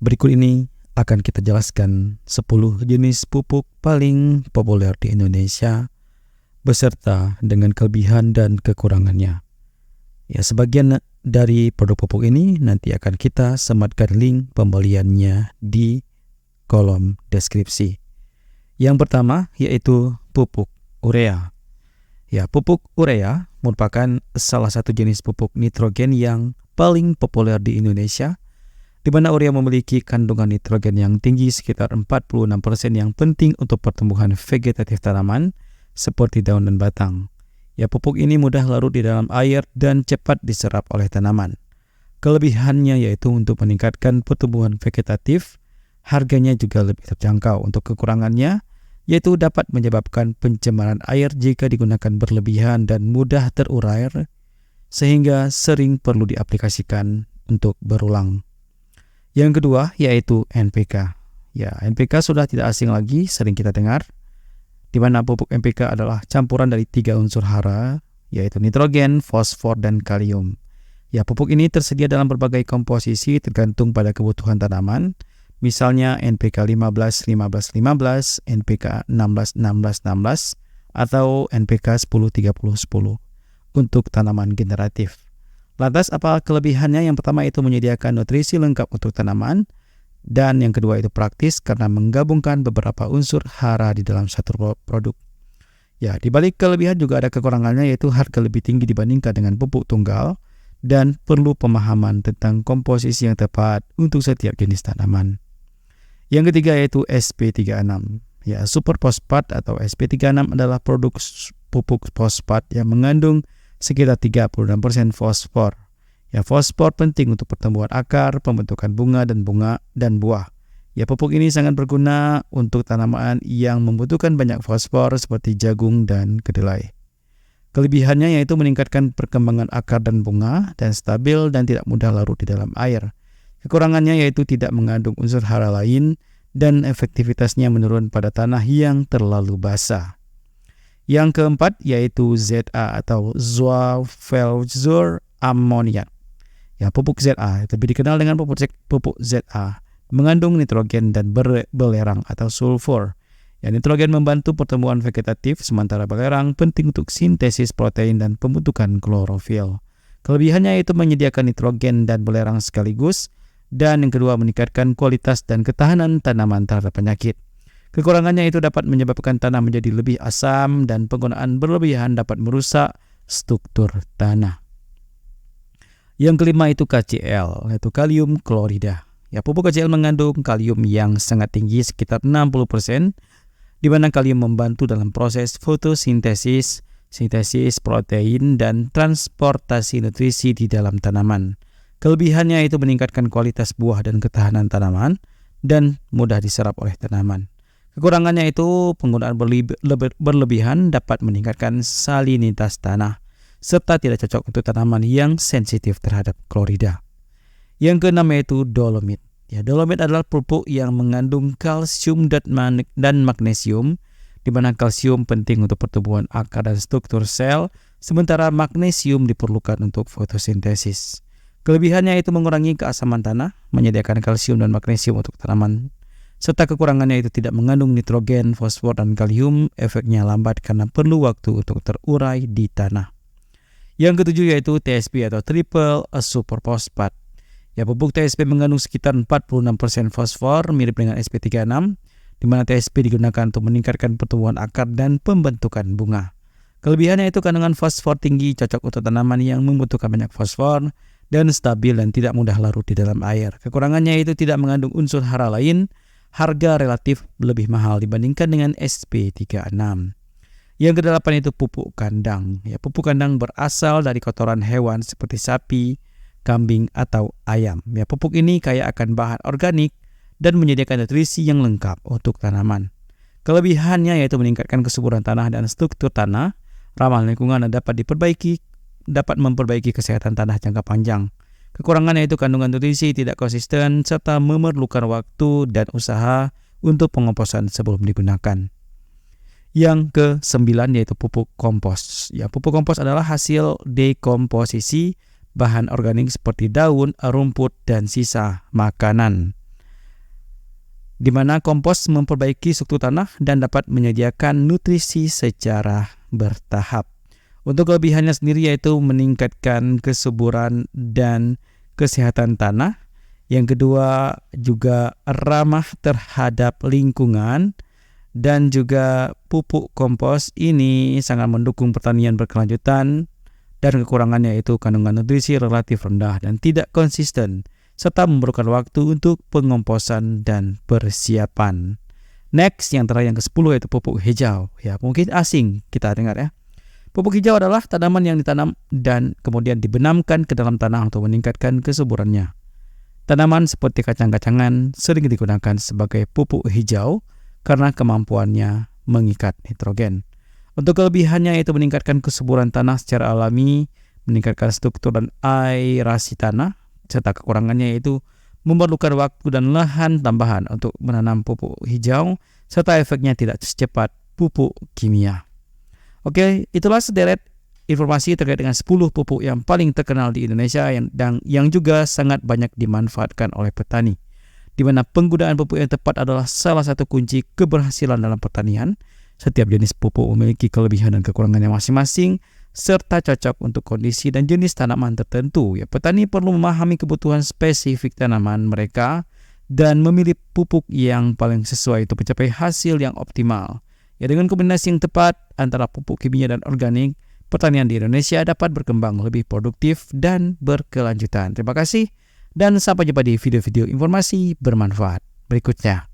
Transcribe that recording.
Berikut ini akan kita jelaskan 10 jenis pupuk paling populer di Indonesia beserta dengan kelebihan dan kekurangannya. Ya, sebagian dari produk pupuk ini nanti akan kita sematkan link pembeliannya di kolom deskripsi. Yang pertama yaitu pupuk urea. Ya, pupuk urea merupakan salah satu jenis pupuk nitrogen yang paling populer di Indonesia, di mana urea memiliki kandungan nitrogen yang tinggi sekitar 46% yang penting untuk pertumbuhan vegetatif tanaman seperti daun dan batang. Ya, pupuk ini mudah larut di dalam air dan cepat diserap oleh tanaman. Kelebihannya yaitu untuk meningkatkan pertumbuhan vegetatif, harganya juga lebih terjangkau. Untuk kekurangannya yaitu dapat menyebabkan pencemaran air jika digunakan berlebihan dan mudah terurai, sehingga sering perlu diaplikasikan untuk berulang. Yang kedua yaitu NPK. Ya, NPK sudah tidak asing lagi, sering kita dengar, di mana pupuk NPK adalah campuran dari 3 unsur hara, yaitu nitrogen, fosfor, dan kalium. Ya, pupuk ini tersedia dalam berbagai komposisi tergantung pada kebutuhan tanaman. Misalnya NPK 15-15-15, NPK 16-16-16, atau NPK 10-30-10 untuk tanaman generatif. Lantas apa kelebihannya? Yang pertama itu menyediakan nutrisi lengkap untuk tanaman, dan yang kedua itu praktis karena menggabungkan beberapa unsur hara di dalam satu produk. Ya, di balik kelebihan juga ada kekurangannya, yaitu harga lebih tinggi dibandingkan dengan pupuk tunggal dan perlu pemahaman tentang komposisi yang tepat untuk setiap jenis tanaman. Yang ketiga yaitu SP36. Ya, super fosfat atau SP36 adalah produk pupuk fosfat yang mengandung sekitar 36% fosfor. Ya, fosfor penting untuk pertumbuhan akar, pembentukan bunga dan buah. Ya, pupuk ini sangat berguna untuk tanaman yang membutuhkan banyak fosfor seperti jagung dan kedelai. Kelebihannya yaitu meningkatkan perkembangan akar dan bunga dan stabil dan tidak mudah larut di dalam air. Kekurangannya yaitu tidak mengandung unsur hara lain dan efektivitasnya menurun pada tanah yang terlalu basah. Yang keempat yaitu ZA atau Zoavelzur Ammoniak. Ya, pupuk ZA lebih dikenal dengan pupuk ZA mengandung nitrogen dan belerang atau sulfur. Ya, nitrogen membantu pertumbuhan vegetatif, sementara belerang penting untuk sintesis protein dan pembentukan klorofil. Kelebihannya yaitu menyediakan nitrogen dan belerang sekaligus, dan yang kedua meningkatkan kualitas dan ketahanan tanaman terhadap penyakit. Kekurangannya itu dapat menyebabkan tanah menjadi lebih asam dan penggunaan berlebihan dapat merusak struktur tanah. Yang kelima itu KCl, yaitu kalium klorida. Ya, pupuk KCl mengandung kalium yang sangat tinggi sekitar 60%, di mana kalium membantu dalam proses fotosintesis, sintesis protein, dan transportasi nutrisi di dalam tanaman. Kelebihannya itu meningkatkan kualitas buah dan ketahanan tanaman dan mudah diserap oleh tanaman. Kekurangannya itu penggunaan berlebihan dapat meningkatkan salinitas tanah serta tidak cocok untuk tanaman yang sensitif terhadap klorida. Yang keenam yaitu dolomit. Ya, dolomit adalah pupuk yang mengandung kalsium dan magnesium, di mana kalsium penting untuk pertumbuhan akar dan struktur sel, sementara magnesium diperlukan untuk fotosintesis. Kelebihannya itu mengurangi keasaman tanah, menyediakan kalsium dan magnesium untuk tanaman, serta kekurangannya itu tidak mengandung nitrogen, fosfor, dan kalium. Efeknya lambat karena perlu waktu untuk terurai di tanah. Yang ketujuh yaitu TSP atau triple super fosfat. Ya, pupuk TSP mengandung sekitar 46% fosfor, mirip dengan SP36, di mana TSP digunakan untuk meningkatkan pertumbuhan akar dan pembentukan bunga. Kelebihannya itu kandungan fosfor tinggi, cocok untuk tanaman yang membutuhkan banyak fosfor, dan stabil dan tidak mudah larut di dalam air. Kekurangannya itu tidak mengandung unsur hara lain, harga relatif lebih mahal dibandingkan dengan SP36. Yang kedelapan itu pupuk kandang. Ya, pupuk kandang berasal dari kotoran hewan seperti sapi, kambing, atau ayam. Ya, pupuk ini kaya akan bahan organik dan menyediakan nutrisi yang lengkap untuk tanaman. Kelebihannya yaitu meningkatkan kesuburan tanah dan struktur tanah, ramah lingkungan, dan dapat memperbaiki kesehatan tanah jangka panjang. Kekurangannya itu kandungan nutrisi tidak konsisten serta memerlukan waktu dan usaha untuk pengomposan sebelum digunakan. Yang ke-9 yaitu pupuk kompos. Ya, pupuk kompos adalah hasil dekomposisi bahan organik seperti daun, rumput, dan sisa makanan. di mana kompos memperbaiki struktur tanah dan dapat menyediakan nutrisi secara bertahap. Untuk kelebihannya sendiri yaitu meningkatkan kesuburan dan kesehatan tanah. Yang kedua juga ramah terhadap lingkungan, dan juga pupuk kompos ini sangat mendukung pertanian berkelanjutan, dan kekurangannya yaitu kandungan nutrisi relatif rendah dan tidak konsisten, serta memerlukan waktu untuk pengomposan dan persiapan. Next, yang terakhir yang ke-10 yaitu pupuk hijau. Ya, mungkin asing kita dengar ya. Pupuk hijau adalah tanaman yang ditanam dan kemudian dibenamkan ke dalam tanah untuk meningkatkan kesuburannya. Tanaman seperti kacang-kacangan sering digunakan sebagai pupuk hijau karena kemampuannya mengikat nitrogen. Untuk kelebihannya yaitu meningkatkan kesuburan tanah secara alami, meningkatkan struktur dan aerasi tanah, serta kekurangannya yaitu memerlukan waktu dan lahan tambahan untuk menanam pupuk hijau, serta efeknya tidak secepat pupuk kimia. Oke, itulah sederet informasi terkait dengan 10 pupuk yang paling terkenal di Indonesia yang juga sangat banyak dimanfaatkan oleh petani, di mana penggunaan pupuk yang tepat adalah salah satu kunci keberhasilan dalam pertanian. Setiap jenis pupuk memiliki kelebihan dan kekurangannya masing-masing, serta cocok untuk kondisi dan jenis tanaman tertentu. Ya, petani perlu memahami kebutuhan spesifik tanaman mereka dan memilih pupuk yang paling sesuai untuk mencapai hasil yang optimal. Ya, dengan kombinasi yang tepat antara pupuk kimia dan organik, pertanian di Indonesia dapat berkembang lebih produktif dan berkelanjutan. Terima kasih dan sampai jumpa di video-video informasi bermanfaat berikutnya.